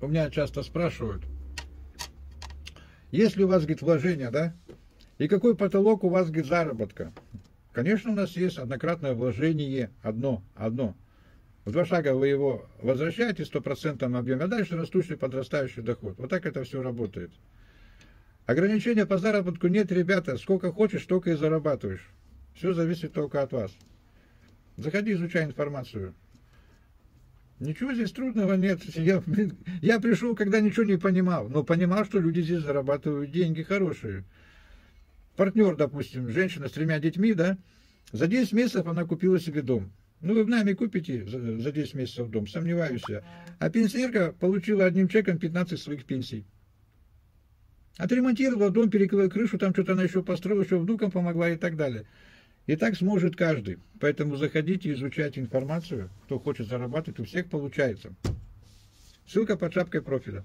у меня часто спрашивают, есть ли у вас, говорит, вложения, да? И какой потолок у вас, говорит, заработка? Конечно, у нас есть однократное вложение, одно. В 2 шага вы его возвращаете в 100% объеме, а дальше растущий, подрастающий доход. Вот так это все работает. Ограничения по заработку нет, ребята. Сколько хочешь, столько и зарабатываешь. Все зависит только от вас. Заходи, изучай информацию. Ничего здесь трудного нет. Я пришел, когда ничего не понимал. Но понимал, что люди здесь зарабатывают деньги хорошие. Партнер, допустим, женщина с 3 детьми, да, за 10 месяцев она купила себе дом. Ну, вы в нами купите за 10 месяцев дом, сомневаюсь я. А пенсионерка получила одним чеком 15 своих пенсий. Отремонтировала дом, перекрыла крышу, там что-то она еще построила, еще внукам помогла и так далее. И так сможет каждый. Поэтому заходите, изучайте информацию. Кто хочет зарабатывать, у всех получается. Ссылка под шапкой профиля.